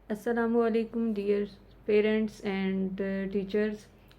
Assalamu alaikum dear parents and teachers.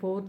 4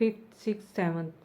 5th 6th 7th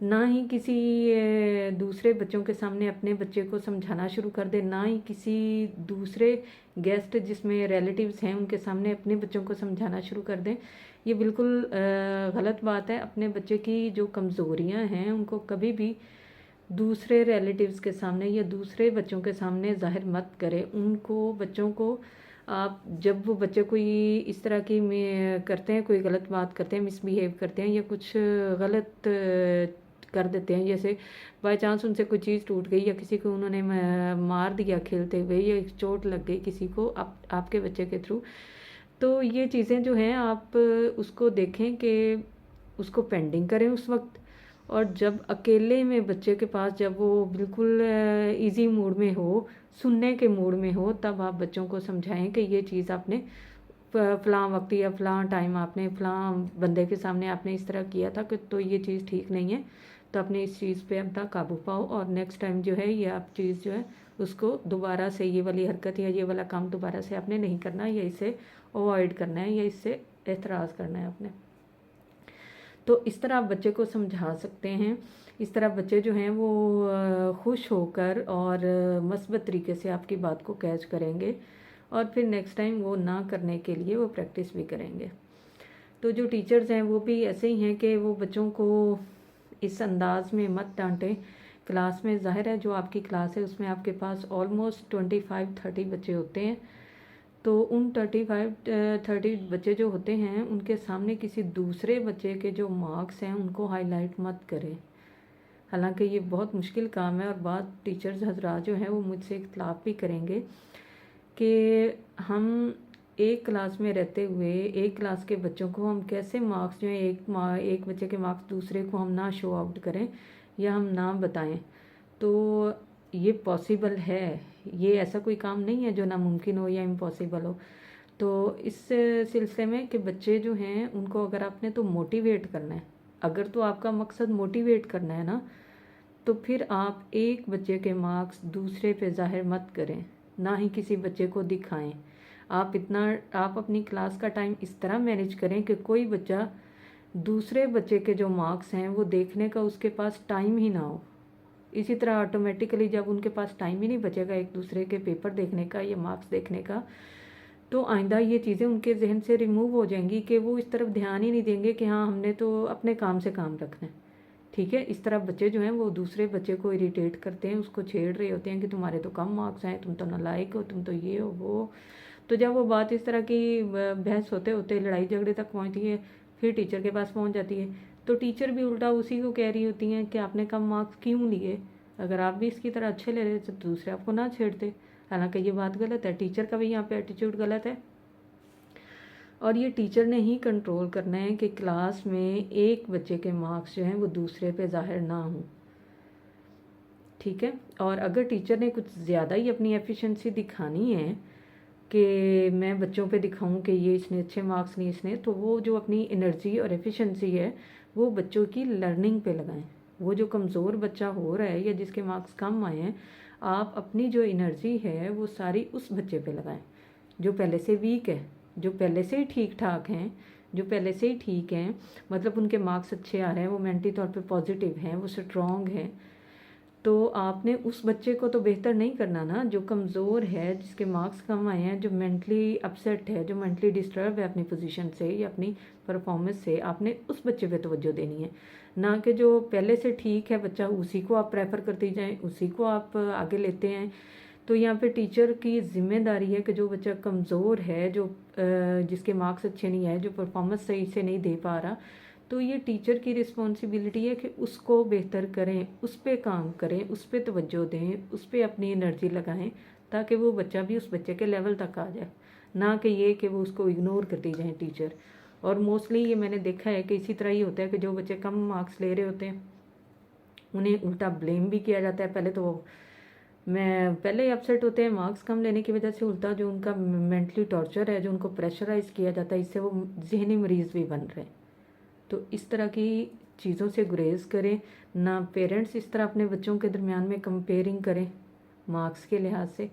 نہ ہی کسی دوسرے بچوں کے سامنے اپنے بچے کو سمجھانا شروع کر دیں، نہ ہی کسی دوسرے گیسٹ جس میں ریلیٹیوز ہیں ان کے سامنے اپنے بچوں کو سمجھانا شروع کر دیں۔ یہ بالکل غلط بات ہے۔ اپنے بچے کی جو کمزوریاں ہیں ان کو کبھی بھی دوسرے ریلیٹیوز کے سامنے یا دوسرے بچوں کے سامنے ظاہر مت کریں۔ ان کو بچوں کو آپ جب وہ بچے کوئی اس طرح کی کرتے ہیں، کوئی غلط بات کرتے ہیں، مس بیہیو کرتے ہیں یا کچھ غلط کر دیتے ہیں، جیسے بائی چانس ان سے کوئی چیز ٹوٹ گئی یا کسی کو انہوں نے مار دیا کھیلتے ہوئے یا چوٹ لگ گئی کسی کو آپ کے بچے کے تھرو، تو یہ چیزیں جو ہیں آپ اس کو دیکھیں کہ اس کو پینڈنگ کریں اس وقت، اور جب اکیلے میں بچے کے پاس جب وہ بالکل ایزی موڈ میں ہو، سننے کے موڈ میں ہو، تب آپ بچوں کو سمجھائیں کہ یہ چیز آپ نے فلاں وقت یا فلاں ٹائم آپ نے فلاں بندے کے سامنے آپ نے اس طرح کیا تھا کہ تو یہ چیز ٹھیک نہیں ہے، تو اپنے اس چیز پہ اپنا قابو پاؤ، اور نیکسٹ ٹائم جو ہے یہ آپ چیز جو ہے اس کو دوبارہ سے یہ والی حرکت یا یہ والا کام دوبارہ سے آپ نے نہیں کرنا، یا اسے اوائڈ کرنا ہے یا اس سے اعتراض کرنا ہے آپ نے۔ تو اس طرح آپ بچے کو سمجھا سکتے ہیں۔ اس طرح بچے جو ہیں وہ خوش ہو کر اور مثبت طریقے سے آپ کی بات کو کیچ کریں گے، اور پھر نیکسٹ ٹائم وہ نہ کرنے کے لیے وہ پریکٹس بھی کریں گے۔ تو جو ٹیچرز ہیں وہ بھی ایسے ہی ہیں کہ وہ بچوں کو اس انداز میں مت ڈانٹیں۔ کلاس میں ظاہر ہے جو آپ کی کلاس ہے اس میں آپ کے پاس آلموسٹ 25-30 بچے ہوتے ہیں، تو ان 30 بچے جو ہوتے ہیں ان کے سامنے کسی دوسرے بچے کے جو مارکس ہیں ان کو ہائی لائٹ مت کریں۔ حالانکہ یہ بہت مشکل کام ہے، اور بعض ٹیچرز حضرات جو ہیں وہ مجھ سے اختلاف بھی کریں گے کہ ہم ایک کلاس میں رہتے ہوئے ایک کلاس کے بچوں کو ہم کیسے مارکس جو ہیں ایک بچے کے مارکس دوسرے کو ہم نہ شو آؤٹ کریں یا ہم نہ بتائیں۔ تو یہ پاسبل ہے، یہ ایسا کوئی کام نہیں ہے جو ناممکن ہو یا امپاسبل ہو۔ تو اس سلسلے میں کہ بچے جو ہیں ان کو اگر آپ نے تو موٹیویٹ کرنا ہے، اگر تو آپ کا مقصد موٹیویٹ کرنا ہے نا، تو پھر آپ ایک بچے کے مارکس دوسرے پہ ظاہر مت کریں، نہ ہی کسی بچے کو دکھائیں۔ آپ اپنی کلاس کا ٹائم اس طرح مینیج کریں کہ کوئی بچہ دوسرے بچے کے جو مارکس ہیں وہ دیکھنے کا اس کے پاس ٹائم ہی نہ ہو۔ اسی طرح آٹومیٹیکلی جب ان کے پاس ٹائم ہی نہیں بچے گا ایک دوسرے کے پیپر دیکھنے کا یا مارکس دیکھنے کا، تو آئندہ یہ چیزیں ان کے ذہن سے ریموو ہو جائیں گی کہ وہ اس طرف دھیان ہی نہیں دیں گے کہ ہاں ہم نے تو اپنے کام سے کام رکھنا ہے۔ ٹھیک ہے، اس طرح بچے جو ہیں وہ دوسرے بچے کو اریٹیٹ کرتے ہیں، اس کو چھیڑ رہے ہوتے ہیں کہ تمہارے تو کم مارکس ہیں، تم تو نالائق ہو، تم تو یہ ہو وہ۔ تو جب وہ بات اس طرح کی بحث ہوتے ہوتے لڑائی جھگڑے تک پہنچتی ہے، پھر ٹیچر کے پاس پہنچ جاتی ہے، تو ٹیچر بھی الٹا اسی کو کہہ رہی ہوتی ہیں کہ آپ نے کم مارکس کیوں لیے، اگر آپ بھی اس کی طرح اچھے لے رہے تو دوسرے آپ کو نہ چھیڑتے۔ حالانکہ یہ بات غلط ہے، ٹیچر کا بھی یہاں پہ ایٹیٹیوڈ غلط ہے، اور یہ ٹیچر نے ہی کنٹرول کرنا ہے کہ کلاس میں ایک بچے کے مارکس جو ہیں وہ دوسرے پہ ظاہر نہ ہوں۔ ٹھیک ہے، اور اگر ٹیچر نے کچھ زیادہ ہی اپنی ایفیشنسی دکھانی ہے کہ میں بچوں پہ دکھاؤں کہ یہ اس نے اچھے مارکس لیے اس نے، تو وہ جو اپنی انرجی اور ایفیشنسی ہے وہ بچوں کی لرننگ پہ لگائیں۔ وہ جو کمزور بچہ ہو رہا ہے یا جس کے مارکس کم آئے ہیں، آپ اپنی جو انرجی ہے وہ ساری اس بچے پہ لگائیں جو پہلے سے ویک ہے، جو پہلے سے ہی ٹھیک ٹھاک ہیں، جو پہلے سے ہی ٹھیک ہیں، مطلب ان کے مارکس اچھے آ رہے ہیں، وہ مینٹلی طور پہ پازیٹیو ہیں، وہ اسٹرانگ ہیں۔ تو آپ نے اس بچے کو تو بہتر نہیں کرنا نا، جو کمزور ہے، جس کے مارکس کم آئے ہیں، جو مینٹلی اپسیٹ ہے، جو مینٹلی ڈسٹرب ہے اپنی پوزیشن سے یا اپنی پرفارمنس سے، آپ نے اس بچے پہ توجہ دینی ہے، نہ کہ جو پہلے سے ٹھیک ہے بچہ اسی کو آپ پریفر کرتی جائیں، اسی کو آپ آگے لیتے ہیں۔ تو یہاں پہ ٹیچر کی ذمہ داری ہے کہ جو بچہ کمزور ہے، جو جس کے مارکس اچھے نہیں آئے، جو پرفارمنس صحیح سے نہیں دے پا رہا، تو یہ ٹیچر کی رسپانسبلٹی ہے کہ اس کو بہتر کریں، اس پہ کام کریں، اس پہ توجہ دیں، اس پہ اپنی انرجی لگائیں، تاکہ وہ بچہ بھی اس بچے کے لیول تک آ جائے، نہ کہ یہ کہ وہ اس کو اگنور کرتی جائیں ٹیچر۔ اور موسٹلی یہ میں نے دیکھا ہے کہ اسی طرح ہی ہوتا ہے کہ جو بچے کم مارکس لے رہے ہوتے ہیں انہیں الٹا بلیم بھی کیا جاتا ہے۔ پہلے ہی اپسیٹ ہوتے ہیں مارکس کم لینے کی وجہ سے، الٹا جو ان کا مینٹلی ٹارچر ہے، جو ان کو پریشرائز کیا جاتا ہے، اس سے وہ ذہنی مریض بھی بن رہے ہیں۔ تو اس طرح کی چیزوں سے گریز کریں، نہ پیرنٹس اس طرح اپنے بچوں کے درمیان میں کمپیرنگ کریں مارکس کے لحاظ سے،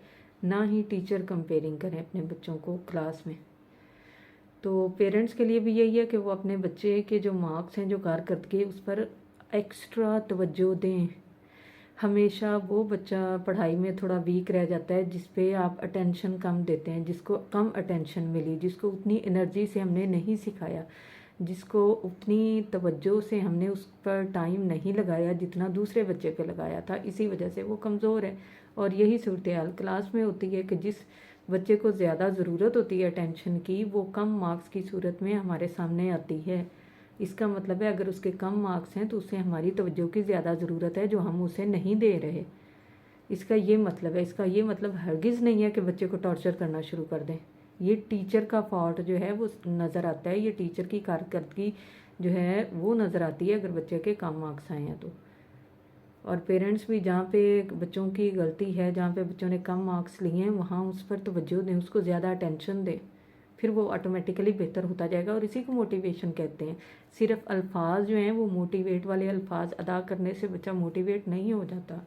نہ ہی ٹیچر کمپیرنگ کریں اپنے بچوں کو کلاس میں۔ تو پیرنٹس کے لیے بھی یہی ہے کہ وہ اپنے بچے کے جو مارکس ہیں، جو کارکردگی، اس پر ایکسٹرا توجہ دیں. ہمیشہ وہ بچہ پڑھائی میں تھوڑا ویک رہ جاتا ہے جس پہ آپ اٹینشن کم دیتے ہیں، جس کو کم اٹینشن ملی، جس کو اتنی انرجی سے ہم نے نہیں سکھایا، جس کو اتنی توجہ سے ہم نے اس پر ٹائم نہیں لگایا جتنا دوسرے بچے پہ لگایا تھا. اسی وجہ سے وہ کمزور ہے. اور یہی صورتحال کلاس میں ہوتی ہے کہ جس بچے کو زیادہ ضرورت ہوتی ہے اٹینشن کی، وہ کم مارکس کی صورت میں ہمارے سامنے آتی ہے. اس کا مطلب ہے اگر اس کے کم مارکس ہیں تو اسے ہماری توجہ کی زیادہ ضرورت ہے جو ہم اسے نہیں دے رہے. اس کا یہ مطلب ہے. اس کا یہ مطلب ہرگز نہیں ہے کہ بچے کو ٹارچر کرنا شروع کر دیں. یہ ٹیچر کا فالٹ جو ہے وہ نظر آتا ہے، یہ ٹیچر کی کارکردگی جو ہے وہ نظر آتی ہے اگر بچے کے کم مارکس آئے ہیں تو. اور پیرنٹس بھی جہاں پہ بچوں کی غلطی ہے، جہاں پہ بچوں نے کم مارکس لیے ہیں، وہاں اس پر توجہ دیں، اس کو زیادہ اٹینشن دیں. پھر وہ آٹومیٹیکلی بہتر ہوتا جائے گا. اور اسی کو موٹیویشن کہتے ہیں. صرف الفاظ جو ہیں وہ موٹیویٹ والے الفاظ ادا کرنے سے بچہ موٹیویٹ نہیں ہو جاتا.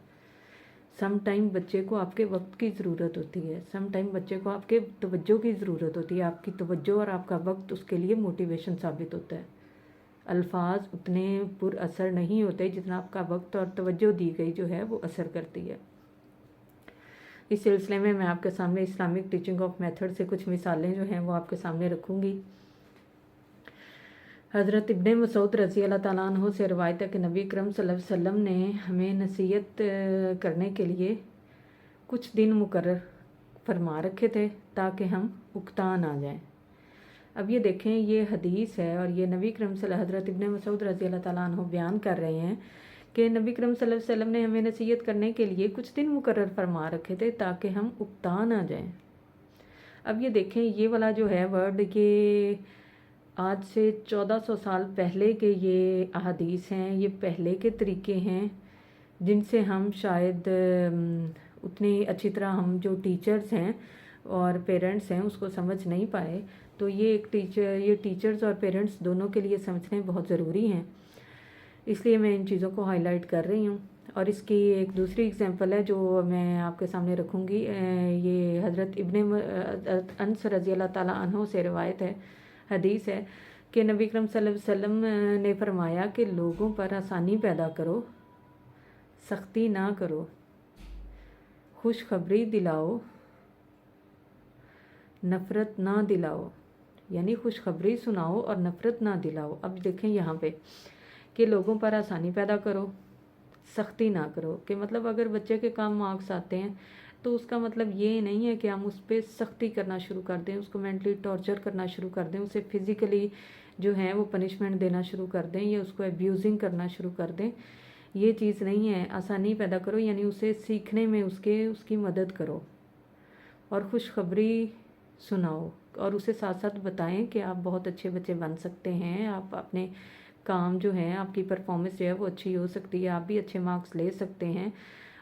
سم ٹائم بچے کو آپ کے وقت کی ضرورت ہوتی ہے، سم ٹائم بچے کو آپ کے توجہ کی ضرورت ہوتی ہے. آپ کی توجہ اور آپ کا وقت اس کے لیے موٹیویشن ثابت ہوتا ہے. الفاظ اتنے پر اثر نہیں ہوتے جتنا آپ کا وقت اور توجہ دی گئی جو ہے وہ اثر کرتی ہے. اس سلسلے میں آپ کے سامنے اسلامک ٹیچنگ آف میتھڈ سے کچھ مثالیں جو ہیں وہ آپ کے سامنے رکھوں گی. حضرت ابن مسعود رضی اللہ تعالیٰ عنہ سے روایت ہے کہ نبی اکرم صلی اللہ علیہ وسلم نے ہمیں نصیحت کرنے کے لیے کچھ دن مقرر فرما رکھے تھے تاکہ ہم اکتا نہ جائیں. اب یہ دیکھیں، یہ حدیث ہے اور یہ نبی اکرم صلی اللہ حضرت ابن مسعود رضی اللہ تعالیٰ عنہ بیان کر رہے ہیں کہ نبی اکرم صلی اللہ علیہ وسلم نے ہمیں نصیحت کرنے کے لیے کچھ دن مقرر فرما رکھے تھے تاکہ ہم اکتا نہ جائیں. اب یہ دیکھیں، یہ والا جو ہے ورڈ، یہ آج سے 1400 سال پہلے کے یہ احادیث ہیں، یہ پہلے کے طریقے ہیں جن سے ہم شاید اتنی اچھی طرح ہم جو ٹیچرز ہیں اور پیرنٹس ہیں اس کو سمجھ نہیں پائے. تو یہ ٹیچرز اور پیرنٹس دونوں کے لیے سمجھنے بہت ضروری ہیں. اس لیے میں ان چیزوں کو ہائی لائٹ کر رہی ہوں. اور اس کی ایک دوسری ایگزامپل ہے جو میں آپ کے سامنے رکھوں گی. یہ حضرت ابن انس رضی اللہ تعالیٰ عنہ سے روایت ہے، حدیث ہے کہ نبی اکرم صلی اللہ علیہ وسلم نے فرمایا کہ لوگوں پر آسانی پیدا کرو، سختی نہ کرو، خوشخبری دلاؤ، نفرت نہ دلاؤ. یعنی خوشخبری سناؤ اور نفرت نہ دلاؤ. اب دیکھیں یہاں پہ کہ لوگوں پر آسانی پیدا کرو، سختی نہ کرو، کہ مطلب اگر بچے کے کم مارکس آتے ہیں تو اس کا مطلب یہ نہیں ہے کہ ہم اس پہ سختی کرنا شروع کر دیں، اس کو مینٹلی ٹارچر کرنا شروع کر دیں، اسے فزیکلی جو ہے وہ پنشمنٹ دینا شروع کر دیں یا اس کو ابیوزنگ کرنا شروع کر دیں. یہ چیز نہیں ہے. آسانی پیدا کرو یعنی اسے سیکھنے میں اس کی مدد کرو اور خوشخبری سناؤ اور اسے ساتھ ساتھ بتائیں کہ آپ بہت اچھے بچے بن سکتے ہیں، آپ اپنے کام جو ہیں، آپ کی پرفارمنس جو ہے وہ اچھی ہو سکتی ہے، آپ بھی اچھے مارکس لے سکتے ہیں.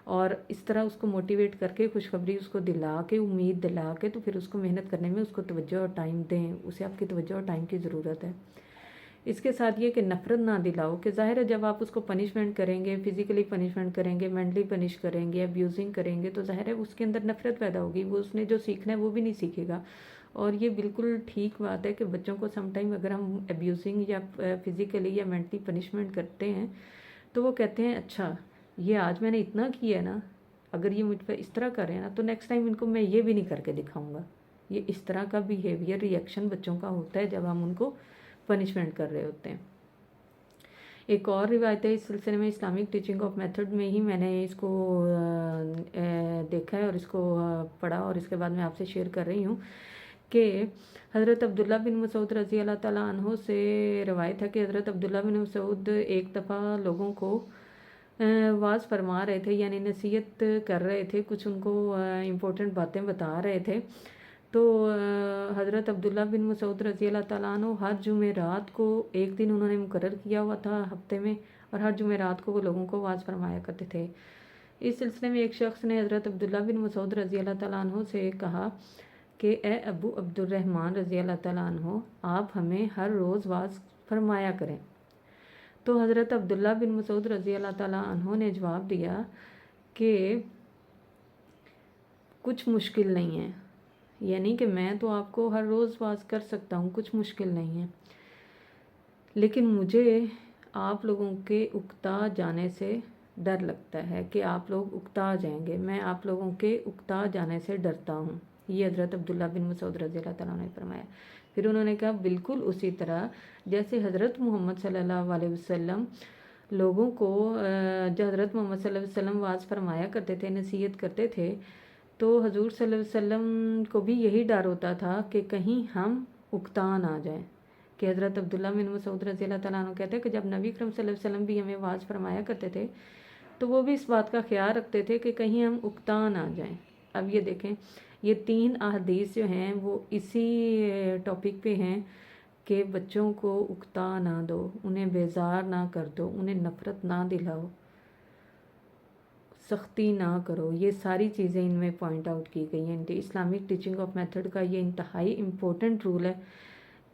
اور اس طرح اس کو موٹیویٹ کر کے خوشخبری اس کو دلا کے، امید دلا کے، تو پھر اس کو محنت کرنے میں اس کو توجہ اور ٹائم دیں. اسے آپ کی توجہ اور ٹائم کی ضرورت ہے. اس کے ساتھ یہ کہ نفرت نہ دلاؤ، کہ ظاہر ہے جب آپ اس کو پنشمنٹ کریں گے، فزیکلی پنشمنٹ کریں گے، مینٹلی پنش کریں گے، ابیوزنگ کریں گے، تو ظاہر ہے اس کے اندر نفرت پیدا ہوگی. وہ اس نے جو سیکھنا ہے وہ بھی نہیں سیکھے گا. اور یہ بالکل ٹھیک بات ہے کہ بچوں کو سم ٹائم اگر ہم ابیوزنگ یا فزیکلی یا مینٹلی پنشمنٹ کرتے ہیں تو وہ کہتے ہیں اچھا یہ آج میں نے اتنا کیا ہے نا، اگر یہ مجھ پہ اس طرح کریں نا تو نیکسٹ ٹائم ان کو میں یہ بھی نہیں کر کے دکھاؤں گا. یہ اس طرح کا بیہیویئر ریئیکشن بچوں کا ہوتا ہے جب ہم ان کو پنشمنٹ کر رہے ہوتے ہیں. ایک اور روایت ہے اس سلسلے میں، اسلامک ٹیچنگ آف میتھڈ میں ہی میں نے اس کو دیکھا ہے اور اس کو پڑھا اور اس کے بعد میں آپ سے شیئر کر رہی ہوں کہ حضرت عبداللہ بن مسعود رضی اللہ تعالیٰ عنہ سے روایت ہے کہ حضرت عبداللہ بن مسعود ایک دفعہ لوگوں کو واعظ فرما رہے تھے، یعنی نصیحت کر رہے تھے، کچھ ان کو امپورٹنٹ باتیں بتا رہے تھے. تو حضرت عبداللہ بن مسعود رضی اللہ تعالیٰ عنہ ہر جمعرات کو، ایک دن انہوں نے مقرر کیا ہوا تھا ہفتے میں، اور ہر جمعرات کو وہ لوگوں کو واعظ فرمایا کرتے تھے. اس سلسلے میں ایک شخص نے حضرت عبداللہ بن مسعود رضی اللہ تعالیٰ عنہ سے کہا کہ اے ابو عبد الرحمن رضی اللہ تعالیٰ عنہ، آپ ہمیں ہر روز واعظ فرمایا کریں. تو حضرت عبداللہ بن مسعود رضی اللہ تعالیٰ عنہ نے جواب دیا کہ کچھ مشکل نہیں ہے، یعنی کہ میں تو آپ کو ہر روز واعظ کر سکتا ہوں، کچھ مشکل نہیں ہے، لیکن مجھے آپ لوگوں کے اکتا جانے سے ڈر لگتا ہے کہ آپ لوگ اکتا جائیں گے، میں آپ لوگوں کے اکتا جانے سے ڈرتا ہوں، یہ حضرت عبداللہ بن مسعود رضی اللہ تعالیٰ نے فرمایا۔ پھر انہوں نے کہا بالکل اسی طرح جیسے حضرت محمد صلی اللہ علیہ وسلم لوگوں کو جو حضرت محمد صلی اللہ علیہ وسلم واعظ فرمایا کرتے تھے، نصیحت کرتے تھے، تو حضور صلی اللہ علیہ وسلم کو بھی یہی ڈر ہوتا تھا کہ کہیں ہم اکتا نہ جائیں، کہ حضرت عبداللہ بن مسعود رضی اللہ تعالیٰ عنہ کہتے ہیں کہ جب نبی اکرم صلی اللہ علیہ وسلم بھی ہمیں واعظ فرمایا کرتے تھے تو وہ بھی اس بات کا خیال رکھتے تھے کہ کہیں ہم اکتا نہ جائیں۔ اب یہ دیکھیں، یہ 3 احادیث جو ہیں وہ اسی ٹاپک پہ ہیں کہ بچوں کو اکتا نہ دو، انہیں بیزار نہ کر دو، انہیں نفرت نہ دلاؤ، سختی نہ کرو، یہ ساری چیزیں ان میں پوائنٹ آؤٹ کی گئی ہیں۔ اسلامک ٹیچنگ آف میتھڈ کا یہ انتہائی امپورٹنٹ رول ہے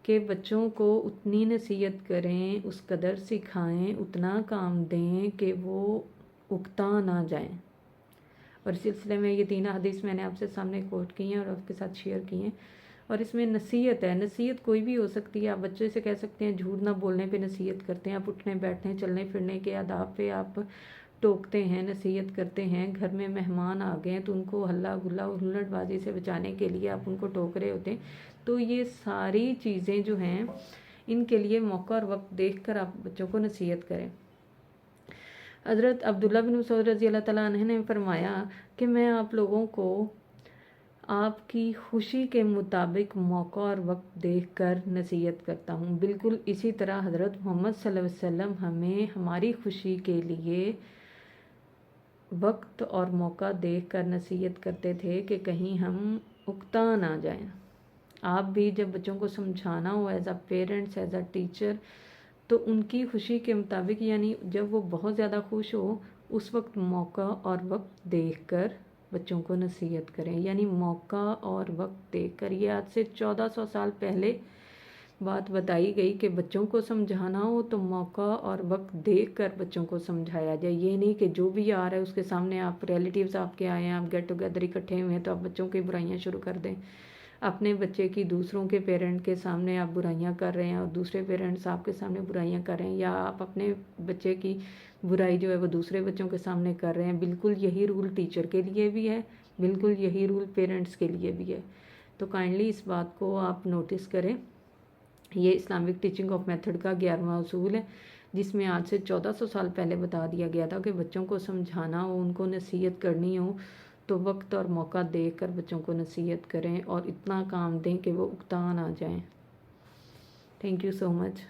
کہ بچوں کو اتنی نصیحت کریں، اس قدر سکھائیں، اتنا کام دیں کہ وہ اکتا نہ جائیں۔ اور اس سلسلے میں یہ 3 حدیث میں نے آپ سے سامنے کوٹ کی ہیں اور آپ کے ساتھ شیئر کی ہیں، اور اس میں نصیحت ہے۔ نصیحت کوئی بھی ہو سکتی ہے، آپ بچے سے کہہ سکتے ہیں جھوٹ نہ بولنے پہ نصیحت کرتے ہیں، آپ اٹھنے بیٹھنے چلنے پھرنے کے آداب پہ آپ ٹوکتے ہیں، نصیحت کرتے ہیں، گھر میں مہمان آ گئے ہیں تو ان کو ہلا گلا ہلڑ بازی سے بچانے کے لیے آپ ان کو ٹوک رہے ہوتے ہیں۔ تو یہ ساری چیزیں جو ہیں ان کے لیے موقع اور وقت دیکھ کر آپ بچوں کو نصیحت کریں۔ حضرت عبداللہ بن مسعود رضی اللہ تعالیٰ عنہ نے فرمایا کہ میں آپ لوگوں کو آپ کی خوشی کے مطابق موقع اور وقت دیکھ کر نصیحت کرتا ہوں۔ بالکل اسی طرح حضرت محمد صلی اللہ علیہ وسلم ہمیں ہماری خوشی کے لیے وقت اور موقع دیکھ کر نصیحت کرتے تھے کہ کہیں ہم اکتا نہ جائیں۔ آپ بھی جب بچوں کو سمجھانا ہو as a parents, as a teacher, تو ان کی خوشی کے مطابق، یعنی جب وہ بہت زیادہ خوش ہو اس وقت موقع اور وقت دیکھ کر بچوں کو نصیحت کریں، یعنی موقع اور وقت دیکھ کر۔ یہ آج سے 1400 سال پہلے بات بتائی گئی کہ بچوں کو سمجھانا ہو تو موقع اور وقت دیکھ کر بچوں کو سمجھایا جائے۔ یہ نہیں کہ جو بھی آ رہا ہے اس کے سامنے آپ ریلیٹیوز آپ کے آئے ہیں، آپ گیٹ ٹوگیدر اکٹھے ہوئے ہیں تو آپ بچوں کی برائیاں شروع کر دیں۔ اپنے بچے کی دوسروں کے پیرنٹ کے سامنے آپ برائیاں کر رہے ہیں اور دوسرے پیرنٹس آپ کے سامنے برائیاں کر رہے ہیں، یا آپ اپنے بچے کی برائی جو ہے وہ دوسرے بچوں کے سامنے کر رہے ہیں۔ بالکل یہی رول ٹیچر کے لیے بھی ہے، بالکل یہی رول پیرنٹس کے لیے بھی ہے۔ تو کائنڈلی اس بات کو آپ نوٹس کریں۔ یہ اسلامک ٹیچنگ آف میتھڈ کا 11واں اصول ہے، جس میں آج سے 1400 سال پہلے بتا دیا گیا تھا کہ بچوں کو سمجھانا ہو، ان کو نصیحت کرنی ہو تو وقت اور موقع دیکھ کر بچوں کو نصیحت کریں اور اتنا کام دیں کہ وہ اکتا نہ جائیں۔ Thank you so much.